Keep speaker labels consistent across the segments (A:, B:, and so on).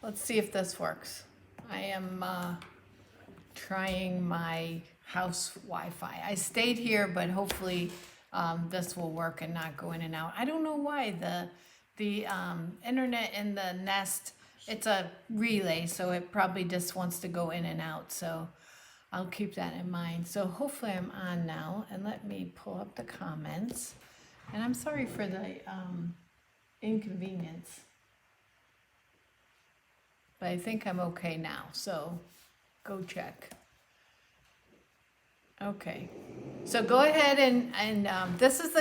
A: Let's see if this works. I am trying my house Wi-Fi. I stayed here, but hopefully this will work and not go in and out. I don't know why the internet in the Nest, it's a relay, so it probably just wants to go in and out. So I'll keep that in mind. So hopefully I'm on now, and let me pull up the comments. And I'm sorry for the inconvenience, but I think I'm okay now, so go check. Okay, so go ahead and this is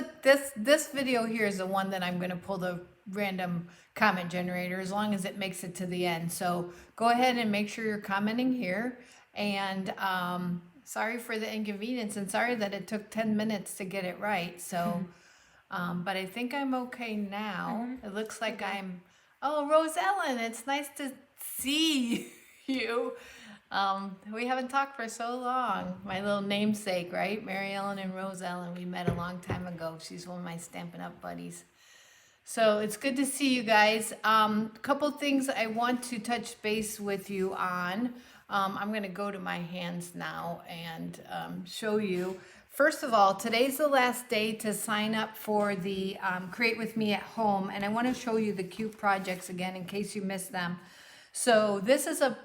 A: this video here is the one that I'm going to pull the random comment generator as long as it makes it to the end. So go ahead and make sure you're commenting here. And sorry for the inconvenience, and sorry that it took 10 minutes to get it right. So, but I think I'm okay now. It looks like I'm. Oh, Rose Ellen, it's nice to see you. We haven't talked for so long. My little namesake, right? Mary Ellen and Rose Ellen. We met a long time ago. She's one of my Stampin' Up! Buddies. So it's good to see you guys. Couple things I want to touch base with you on. I'm going to go to my hands now and show you. First of all, today's the last day to sign up for the Create With Me at Home. And I want to show you the cute projects again in case you missed them. So this is a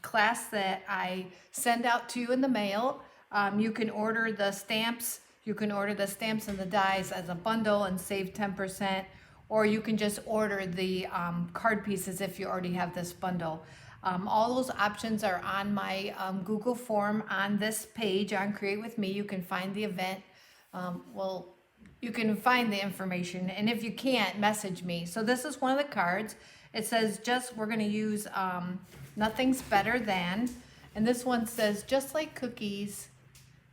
A: class that I send out to you in the mail. You can order the stamps. You can order the stamps and the dies as a bundle and save 10%, or you can just order the card pieces if you already have this bundle. All those options are on my Google form on this page on Create With Me. You can find the event. You can find the information, and if you can't, message me. So this is one of the cards. It says we're going to use nothing's better than, and this one says just like cookies,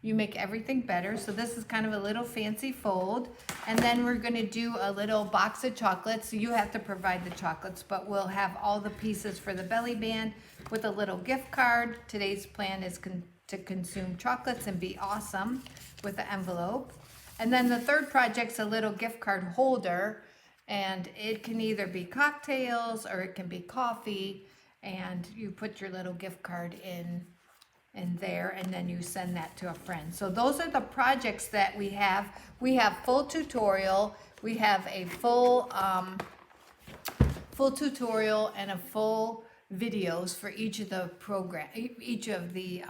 A: you make everything better. So this is kind of a little fancy fold. And then we're going to do a little box of chocolates. So you have to provide the chocolates, but we'll have all the pieces for the belly band with a little gift card. Today's plan is to consume chocolates and be awesome with the envelope. And then the third project's a little gift card holder, and it can either be cocktails or it can be coffee, and you put your little gift card in there, and then you send that to a friend. So those are the projects that we have. We have full tutorial. We have a full tutorial and a full videos for each of the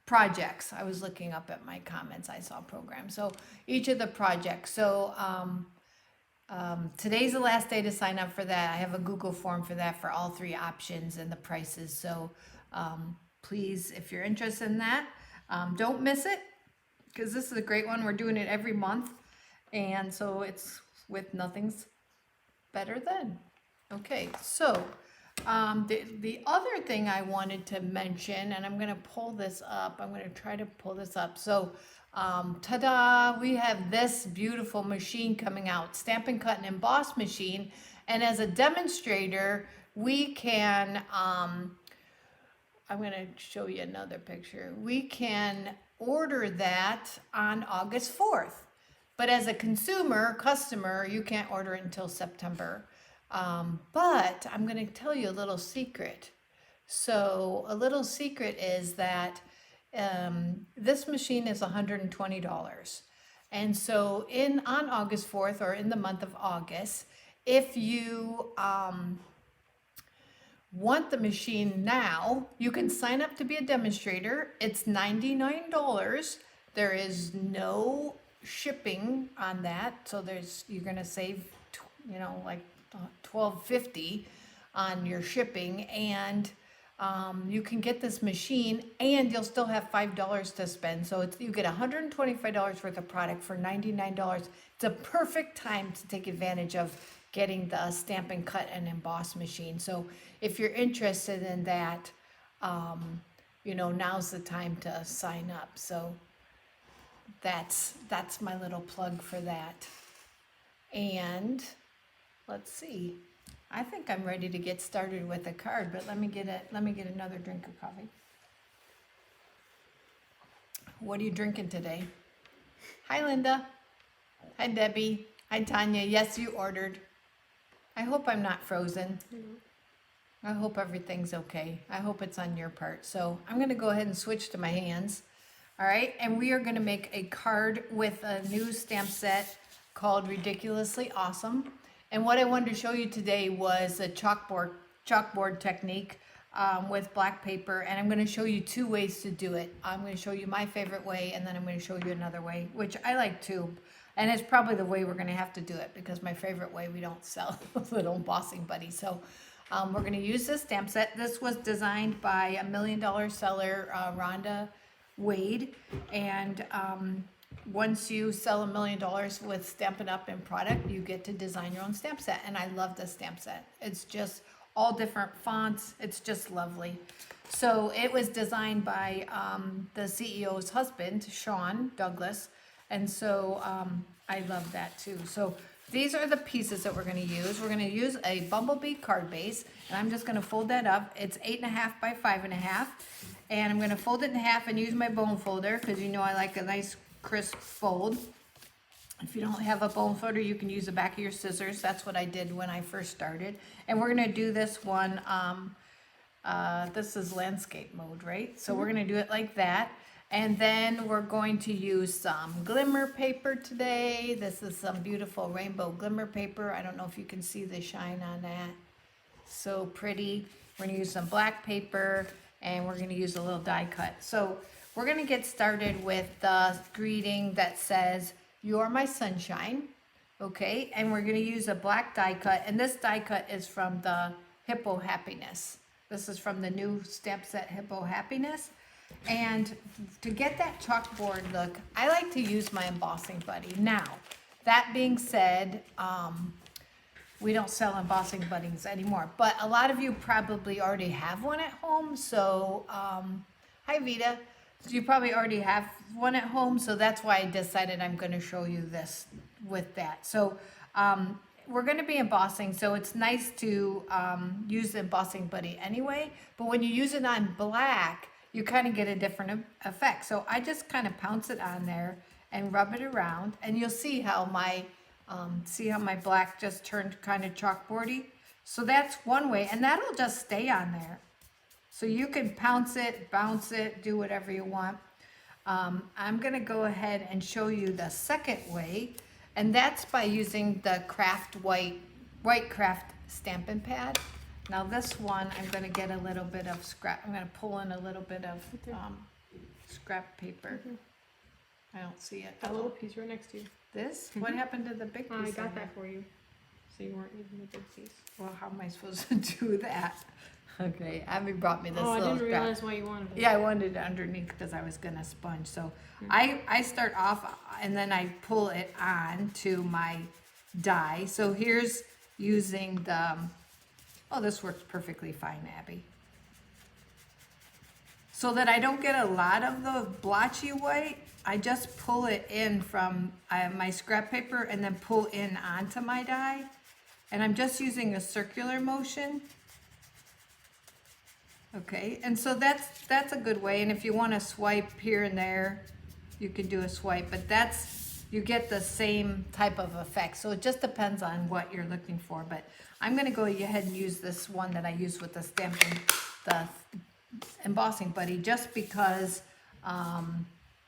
A: projects. I was looking up at my comments. I saw programs. So each of the projects. So today's the last day to sign up for that. I have a Google form for that for all three options and the prices. So please, if you're interested in that, don't miss it, because this is a great one. We're doing it every month, and so it's with Nothing's Better Than. Okay, so the other thing I wanted to mention, and I'm going to pull this up. I'm going to try to pull this up. So ta-da, we have this beautiful machine coming out, Stampin' Cut and Emboss machine. And as a demonstrator, we can... I'm going to show you another picture. We can order that on August 4th. But as a customer, you can't order it until September. But I'm going to tell you a little secret. So a little secret is that this machine is $120. And so on August 4th, or in the month of August, if you... want the machine now, you can sign up to be a demonstrator. It's $99. There is no shipping on that, so you're gonna save like $12.50 on your shipping, and you can get this machine, and you'll still have $5 to spend. So you get $125 worth of product for $99. It's a perfect time to take advantage of getting the Stampin' Cut and Emboss machine. So if you're interested in that, now's the time to sign up. So that's my little plug for that. And let's see. I think I'm ready to get started with the card, but let me get another drink of coffee. What are you drinking today? Hi, Linda. Hi, Debbie. Hi, Tanya. Yes, you ordered. I hope I'm not frozen. I hope everything's okay. I hope it's on your part. So I'm gonna go ahead and switch to my hands. All right, and we are gonna make a card with a new stamp set called Ridiculously Awesome. And what I wanted to show you today was a chalkboard technique with black paper. And I'm gonna show you two ways to do it. I'm gonna show you my favorite way, and then I'm gonna show you another way, which I like too. And it's probably the way we're gonna have to do it, because my favorite way, we don't sell little embossing buddies. So we're going to use this stamp set. This was designed by $1 million seller, Rhonda Wade. And once you sell $1 million with Stampin' Up! In product, you get to design your own stamp set. And I love this stamp set. It's just all different fonts. It's just lovely. So it was designed by the CEO's husband, Sean Douglas. And so I love that too. So these are the pieces that we're going to use. We're going to use a bumblebee card base, and I'm just going to fold that up. It's 8.5 by 5.5, and I'm going to fold it in half and use my bone folder, because you know I like a nice crisp fold. If you don't have a bone folder, you can use the back of your scissors. That's what I did when I first started. And we're going to do this one, this is landscape mode, right? So we're going to do it like that. And then we're going to use some glimmer paper today. This is some beautiful rainbow glimmer paper. I don't know if you can see the shine on that. So pretty. We're gonna use some black paper, and we're gonna use a little die cut. So we're gonna get started with the greeting that says, "You're my sunshine." Okay, and we're gonna use a black die cut, and this die cut is from the Hippo Happiness. This is from the new stamp set Hippo Happiness. And to get that chalkboard look, I like to use my embossing buddy. Now, that being said, we don't sell embossing buddies anymore, but a lot of you probably already have one at home. So, hi Vita, you probably already have one at home. So that's why I decided I'm going to show you this with that. So, we're going to be embossing, so it's nice to use the embossing buddy anyway, but when you use it on black, you kind of get a different effect. So I just kind of pounce it on there and rub it around, and you'll see how my black just turned kind of chalkboardy. So that's one way, and that'll just stay on there. So you can pounce it, bounce it, do whatever you want. I'm gonna go ahead and show you the second way, and that's by using the white craft Stampin' Pad. Now this one, I'm going to get a little bit of scrap. I'm going to pull in a little bit of scrap paper. I don't see it.
B: That little piece right next to you.
A: This? What happened to the big piece?
B: I got that for you, so you weren't using the big piece.
A: Well, how am I supposed to do that? Okay, Abby brought me this
B: little
A: little
B: I didn't
A: scrap.
B: realize why you wanted it.
A: Yeah, I wanted it underneath because I was going to sponge. So I start off, and then I pull it on to my die. So here's using the... Oh, this works perfectly fine, Abby. So that I don't get a lot of the blotchy white, I just pull it in from my scrap paper and then pull in onto my die. And I'm just using a circular motion. Okay, and so that's a good way. And if you want to swipe here and there, you can do a swipe, but you get the same type of effect. So it just depends on what you're looking for. But I'm going to go ahead and use this one that I use with the embossing buddy, just because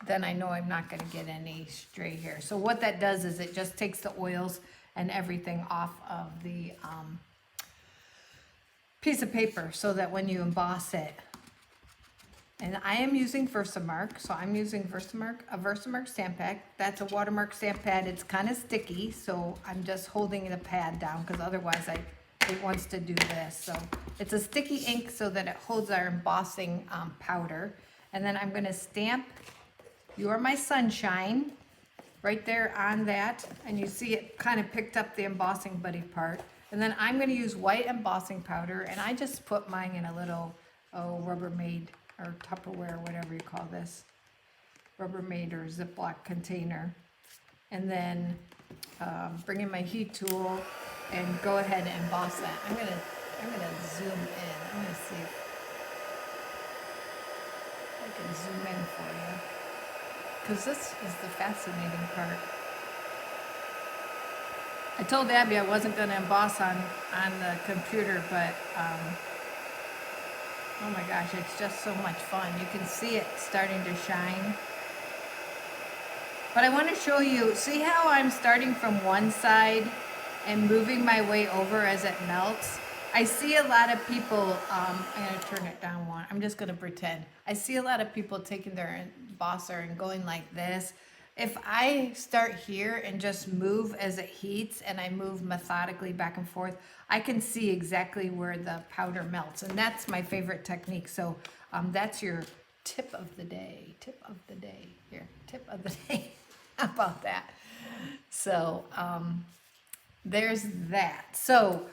A: then I know I'm not going to get any stray hair. So what that does is it just takes the oils and everything off of the piece of paper, so that when you emboss it, and I am using Versamark, so I'm using a Versamark stamp pad. That's a watermark stamp pad. It's kind of sticky, so I'm just holding the pad down, because otherwise it wants to do this. So it's a sticky ink so that it holds our embossing powder. And then I'm going to stamp "You're My Sunshine" right there on that, and you see it kind of picked up the embossing buddy part. And then I'm going to use white embossing powder, and I just put mine in a little Rubbermaid or Tupperware, whatever you call this, Rubbermaid or Ziploc container. And then bring in my heat tool and go ahead and emboss that. I'm gonna zoom in. I'm gonna see if I can zoom in for you, because this is the fascinating part. I told Abby I wasn't going to emboss on the computer, but Oh my gosh, it's just so much fun. You can see it starting to shine. But I want to show you, see how I'm starting from one side and moving my way over as it melts? I see a lot of people, I'm going to turn it down one. I'm just going to pretend. I see a lot of people taking their embosser and going like this. If I start here and just move as it heats and I move methodically back and forth, I can see exactly where the powder melts. And that's my favorite technique. So that's your tip of the day. Tip of the day. Here, tip of the day. How about that? So there's that. So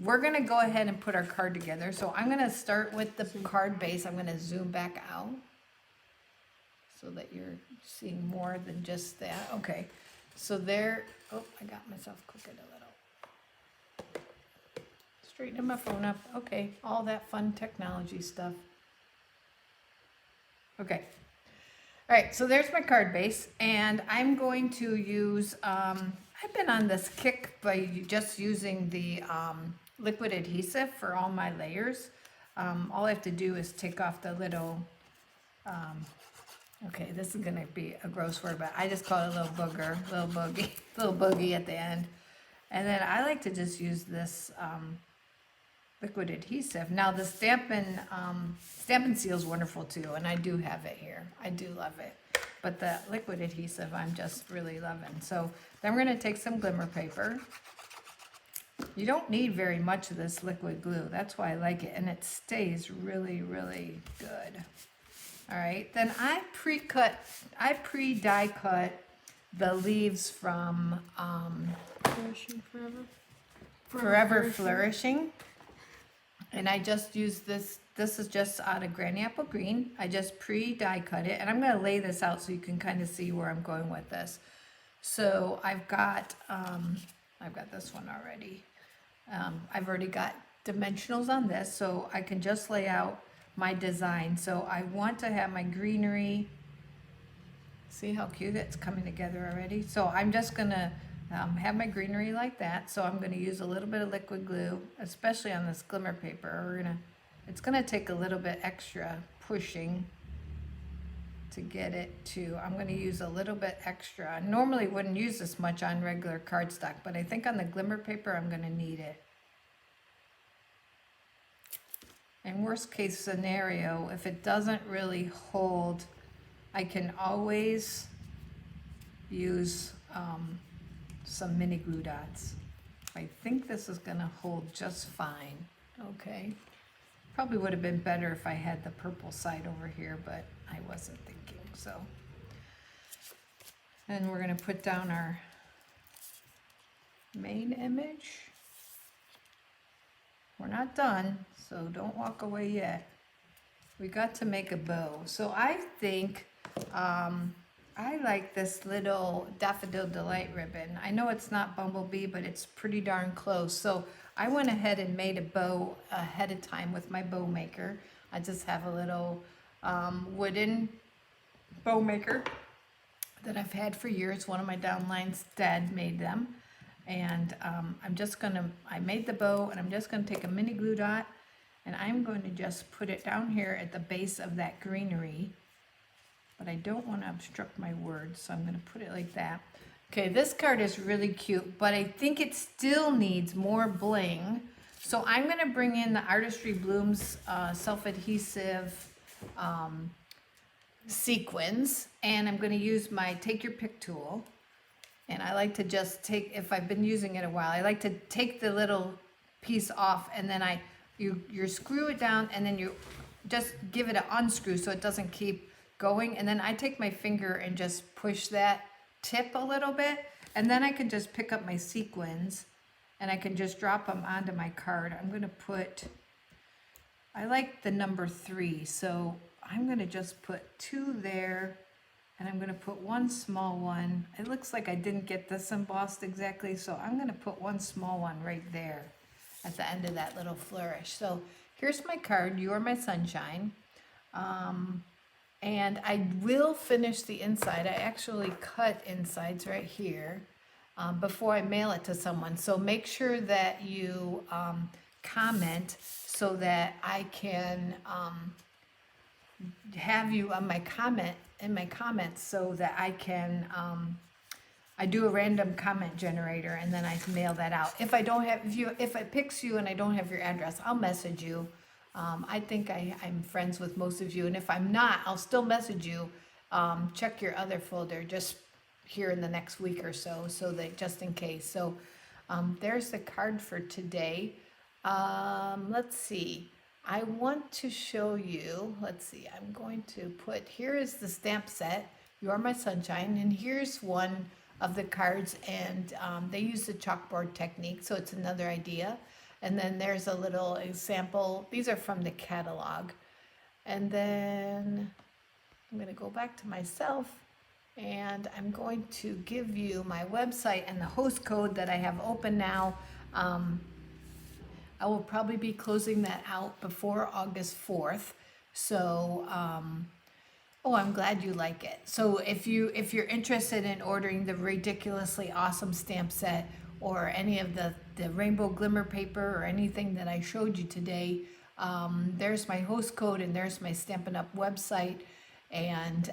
A: we're going to go ahead and put our card together. So I'm going to start with the card base. I'm going to zoom back out so that you're seeing more than just that. Okay. So there, oh, I got myself crooked a little. Straightening my phone up. Okay. All that fun technology stuff. Okay. All right, so there's my card base, and I'm going to use, I've been on this kick by just using the liquid adhesive for all my layers. All I have to do is take off the little, okay, this is gonna be a gross word, but I just call it a little booger, little boogie, little boogie at the end. And then I like to just use this liquid adhesive. Now the Stampin' Seal is wonderful too, and I do have it here. I do love it. But the liquid adhesive I'm just really loving. So then we're gonna take some glimmer paper. You don't need very much of this liquid glue. That's why I like it, and it stays really, really good. All right, then I pre-die cut the leaves from
B: Flourishing forever.
A: Forever Flourishing. And I just use this is just out of Granny Apple Green. I just pre-die cut it, and I'm gonna lay this out so you can kind of see where I'm going with this. So I've got this one already. I've already got dimensionals on this, so I can just lay out my design. So I want to have my greenery. See how cute it's coming together already? So I'm just gonna have my greenery like that. So I'm gonna use a little bit of liquid glue, especially on this glimmer paper. It's gonna take a little bit extra pushing to get it to, I'm gonna use a little bit extra. I normally wouldn't use this much on regular cardstock, but I think on the glimmer paper, I'm gonna need it. In worst case scenario, if it doesn't really hold, I can always use some mini glue dots. I think this is gonna hold just fine. Okay. Probably would have been better if I had the purple side over here, but I wasn't thinking, so. And we're gonna put down our main image. We're not done, so don't walk away yet. We got to make a bow. So I think, I like this little Daffodil Delight ribbon. I know it's not Bumblebee, but it's pretty darn close. So I went ahead and made a bow ahead of time with my bow maker. I just have a little wooden bow maker that I've had for years. One of my downlines, Dad made them. And I made the bow, and I'm just gonna take a mini glue dot, and I'm going to just put it down here at the base of that greenery. But I don't want to obstruct my words, so I'm going to put it like that. Okay, this card is really cute, but I think it still needs more bling. So I'm going to bring in the Artistry Blooms self-adhesive sequins, and I'm going to use my Take Your Pick tool. And I like to just take, if I've been using it a while, I like to take the little piece off, and then you screw it down, and then you just give it an unscrew so it doesn't keep going, and then I take my finger and just push that tip a little bit, and then I can just pick up my sequins and I can just drop them onto my card. I'm gonna put, I like the number 3, so I'm gonna just put 2 there, and I'm gonna put 1 small one. It looks like I didn't get this embossed exactly, so I'm gonna put 1 small one right there at the end of that little flourish. So here's my card, You Are My Sunshine. And I will finish the inside. I actually cut insides right here before I mail it to someone. So make sure that you comment so that I can have you on my comments so that I can I do a random comment generator and then I mail that out. If I don't have, if it picks you and I don't have your address, I'll message you. I think I'm friends with most of you, and if I'm not, I'll still message you. Check your other folder just here in the next week or so, so that just in case. So there's the card for today. Let's see. I want to show you, let's see, I'm going to put, here is the stamp set, You Are My Sunshine, and here's one of the cards, and they use the chalkboard technique, so it's another idea. And then there's a little example. These are from the catalog. And then I'm going to go back to myself, and I'm going to give you my website and the host code that I have open now. I will probably be closing that out before August 4th. So, oh, I'm glad you like it. So if you're interested in ordering the ridiculously awesome stamp set or any of the rainbow glimmer paper or anything that I showed you today, there's my host code and there's my Stampin' Up website. And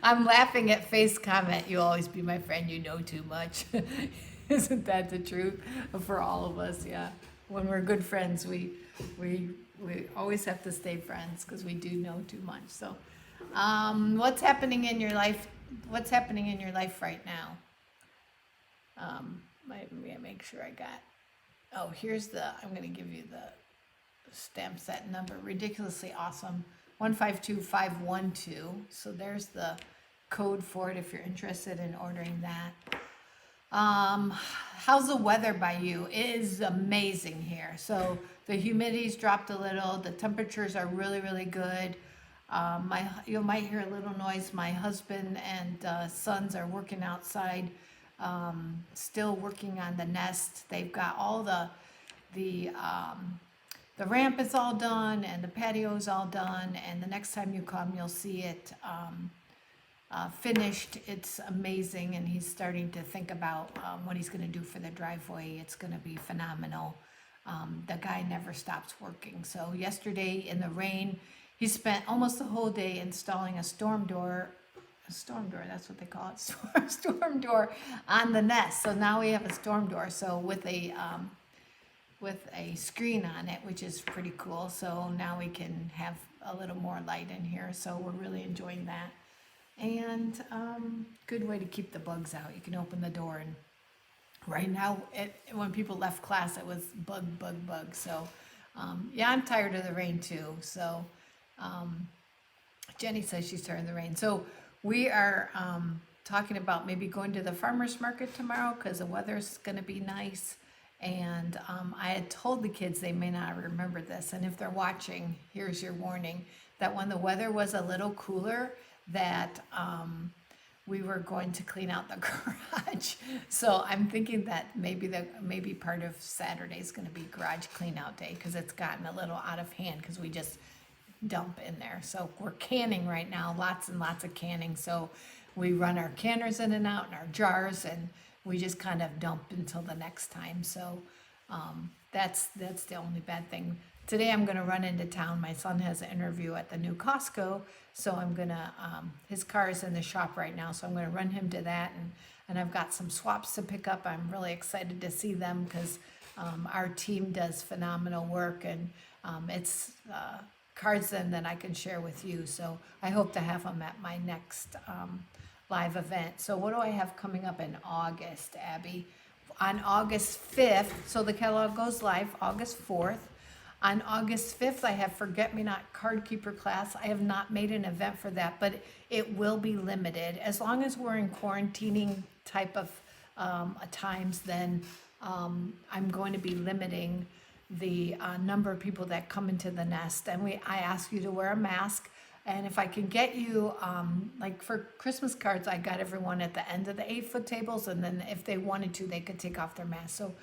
A: I'm laughing at Faith's comment, "You always be my friend, you know too much." Isn't that the truth for all of us? Yeah. When we're good friends, we always have to stay friends because we do know too much. So, what's happening in your life? What's happening in your life right now? Let me make sure I got. Oh, here's the. I'm going to give you the stamp set number. Ridiculously awesome. 152512. So there's the code for it if you're interested in ordering that. How's the weather by you? It is amazing here. So the humidity's dropped a little. The temperatures are really, really good. You might hear a little noise. My husband and sons are working outside, still working on the nest. They've got all the ramp is all done and the patio is all done. And the next time you come, you'll see it finished. It's amazing, and he's starting to think about what he's going to do for the driveway. It's going to be phenomenal. The guy never stops working. So yesterday in the rain, he spent almost the whole day installing a storm door, that's what they call it, storm door on the nest. So now we have a storm door, so with a screen on it, which is pretty cool. So now we can have a little more light in here. So we're really enjoying that. And good way to keep the bugs out. You can open the door, and right now, when people left class, it was bug. So yeah, I'm tired of the rain too. So Jenny says she's tired of the rain. So we are talking about maybe going to the farmer's market tomorrow because the weather's going to be nice. And I had told the kids, they may not remember this, and if they're watching, here's your warning, that when the weather was a little cooler, that we were going to clean out the garage. So I'm thinking that maybe part of Saturday is going to be garage clean out day because it's gotten a little out of hand because we just dump in there. So we're canning right now, lots and lots of canning. So we run our canners in and out in our jars, and we just kind of dump until the next time. So that's the only bad thing. Today I'm going to run into town. My son has an interview at the new Costco, so I'm going to, his car is in the shop right now, so I'm going to run him to that, and I've got some swaps to pick up. I'm really excited to see them because our team does phenomenal work, and it's cards then that I can share with you. So I hope to have them at my next live event. So what do I have coming up in August, Abby? On August 5th, so the catalog goes live August 4th. On August 5th, I have Forget Me Not Card Keeper class. I have not made an event for that, but it will be limited. As long as we're in quarantining type of times, then I'm going to be limiting the number of people that come into the nest. And I ask you to wear a mask. And if I can get you, like for Christmas cards, I got everyone at the end of the 8-foot tables. And then if they wanted to, they could take off their mask. So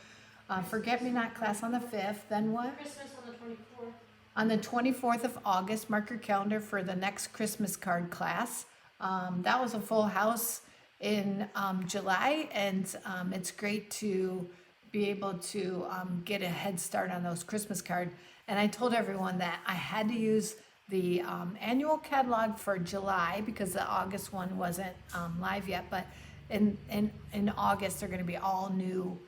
A: Forget Me Not class on the 5th. Then what?
B: Christmas on the 24th.
A: On the 24th of August, mark your calendar for the next Christmas card class. That was a full house in July, and it's great to be able to get a head start on those Christmas cards. And I told everyone that I had to use the annual catalog for July because the August one wasn't live yet. But in August, they're going to be all new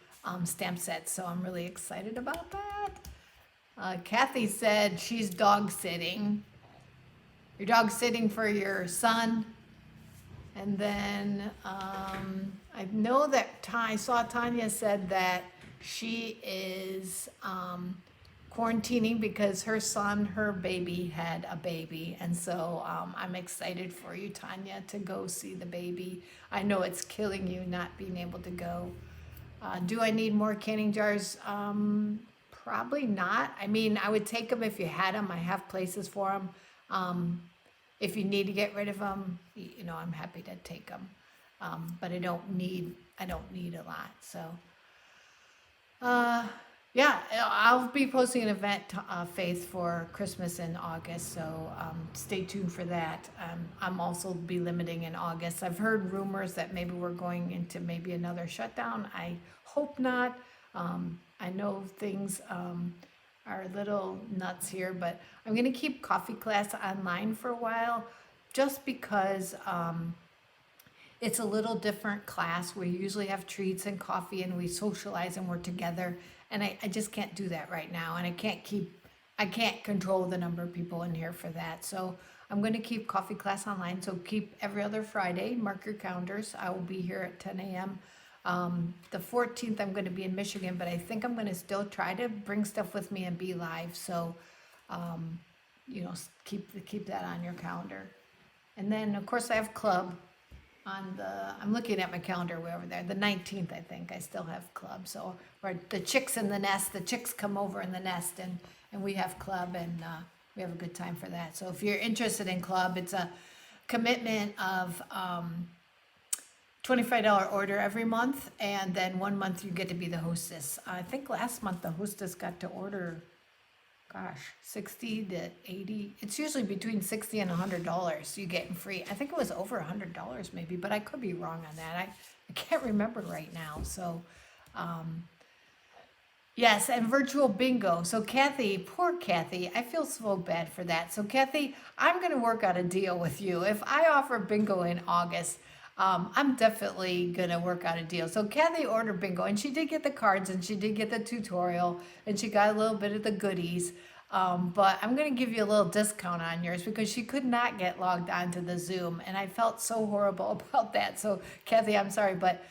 A: stamp sets. So I'm really excited about that. Kathy said she's dog sitting. You're dog sitting for your son. And then I know that I saw Tanya said that she is quarantining because her son, her baby, had a baby. And so I'm excited for you, Tanya, to go see the baby. I know it's killing you not being able to go. Do I need more canning jars? Probably not. I mean, I would take them if you had them. I have places for them. If you need to get rid of them, you know, I'm happy to take them. But I don't need a lot. So, yeah, I'll be posting an event, Faith, for Christmas in August. So stay tuned for that. I'm also be limiting in August. I've heard rumors that maybe we're going into maybe another shutdown. I hope not. I know things are a little nuts here, but I'm going to keep coffee class online for a while just because it's a little different class. We usually have treats and coffee and we socialize and we're together. And I just can't do that right now. And I can't control the number of people in here for that. So I'm going to keep coffee class online. So keep every other Friday, mark your calendars. I will be here at 10 a.m. The 14th, I'm going to be in Michigan, but I think I'm going to still try to bring stuff with me and be live. So, you know, keep that on your calendar. And then, of course, I have club on I'm looking at my calendar way over there. The 19th, I think, I still have club. So, where the chicks in the nest, the chicks come over in the nest and we have club and we have a good time for that. So if you're interested in club, it's a commitment of $25 order every month, and then 1 month you get to be the hostess. I think last month the hostess got to order, gosh, 60 to 80. It's usually between 60 and $100 you get in free. I think it was over $100 maybe, but I could be wrong on that. I can't remember right now. So, yes, and virtual bingo. So Kathy, poor Kathy, I feel so bad for that. So Kathy, I'm going to work out a deal with you. If I offer bingo in August, I'm definitely gonna work out a deal. So Kathy ordered bingo, and she did get the cards, and she did get the tutorial, and she got a little bit of the goodies. But I'm gonna give you a little discount on yours because she could not get logged onto the Zoom, and I felt so horrible about that. So Kathy, I'm sorry, but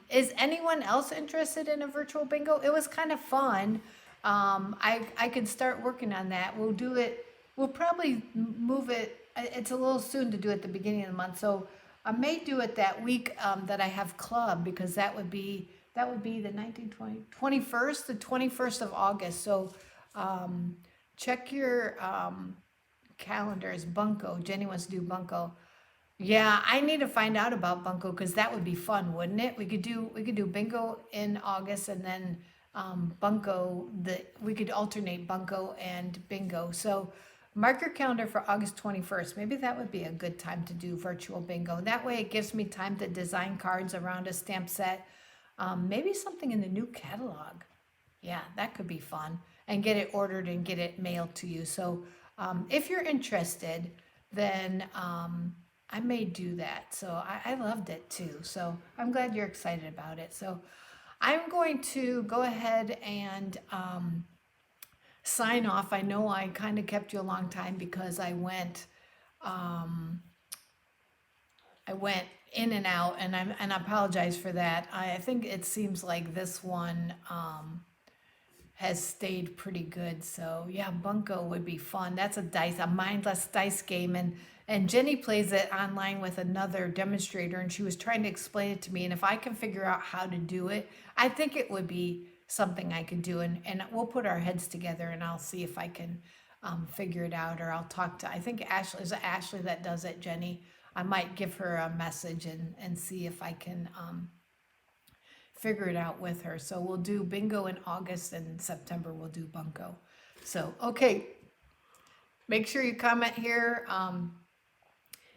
A: is anyone else interested in a virtual bingo? It was kind of fun. I could start working on that. We'll do it. We'll probably move it. It's a little soon to do it at the beginning of the month, so I may do it that week that I have club because that would be the 19th, 21st, the 21st of August. So check your calendars. Bunko. Jenny wants to do Bunko. Yeah, I need to find out about Bunko because that would be fun, wouldn't it? We could do bingo in August and then Bunko. We could alternate Bunko and bingo. So mark your calendar for August 21st. Maybe that would be a good time to do virtual bingo. That way it gives me time to design cards around a stamp set. Maybe something in the new catalog. Yeah, that could be fun. And get it ordered and get it mailed to you. So if you're interested, then I may do that. So I loved it too. So I'm glad you're excited about it. So I'm going to go ahead and sign off. I know I kind of kept you a long time because I went in and out, and I apologize for that. I think it seems like this one has stayed pretty good. So yeah, Bunko would be fun. That's a mindless dice game, and Jenny plays it online with another demonstrator, and she was trying to explain it to me. And if I can figure out how to do it, I think it would be something I could do, and we'll put our heads together and I'll see if I can figure it out, or I'll talk to, I think Ashley, is it Ashley that does it, Jenny? I might give her a message and see if I can figure it out with her. So we'll do bingo in August, and September we'll do Bunko. So, okay, make sure you comment here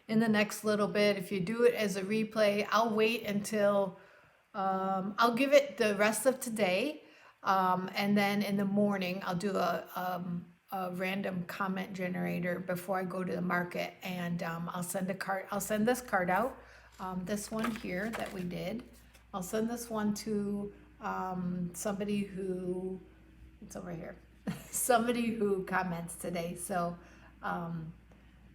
A: in the next little bit. If you do it as a replay, I'll wait until I'll give it the rest of today, and then in the morning I'll do a random comment generator before I go to the market, and I'll send a card. I'll send this card out, this one here that we did. I'll send this one to somebody who it's over here, somebody who comments today. So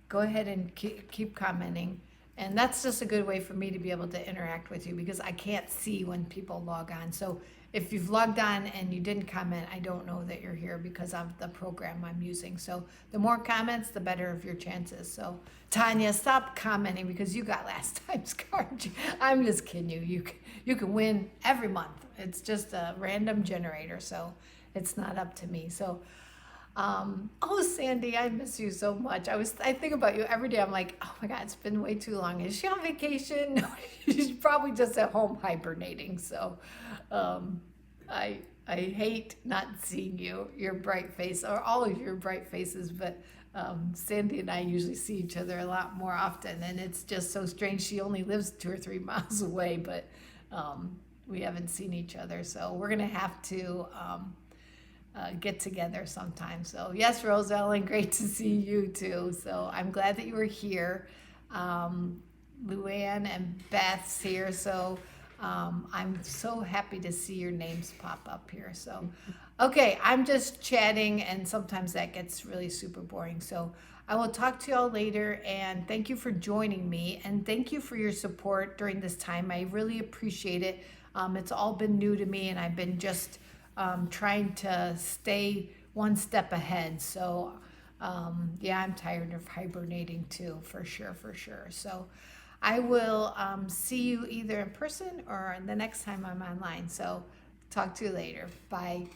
A: go ahead and keep commenting. And that's just a good way for me to be able to interact with you because I can't see when people log on. So if you've logged on and you didn't comment, I don't know that you're here because of the program I'm using. So the more comments, the better of your chances. So Tanya, stop commenting because you got last time's card. I'm just kidding you. You can win every month. It's just a random generator, so it's not up to me. So oh Sandy, I miss you so much. I think about you every day. I'm like, oh my God, it's been way too long. Is she on vacation? No, she's probably just at home hibernating. So I hate not seeing your bright face, or all of your bright faces, but Sandy and I usually see each other a lot more often, and it's just so strange. She only lives 2 or 3 miles away, but we haven't seen each other. So we're gonna have to get together sometime. So yes, Rose Ellen, great to see you too. So I'm glad that you were here. Luann and Beth's here. So I'm so happy to see your names pop up here. So, okay, I'm just chatting and sometimes that gets really super boring. So I will talk to y'all later, and thank you for joining me, and thank you for your support during this time. I really appreciate it. It's all been new to me, and I've been just trying to stay one step ahead. So yeah, I'm tired of hibernating too, for sure. So I will see you either in person or the next time I'm online. So talk to you later. Bye.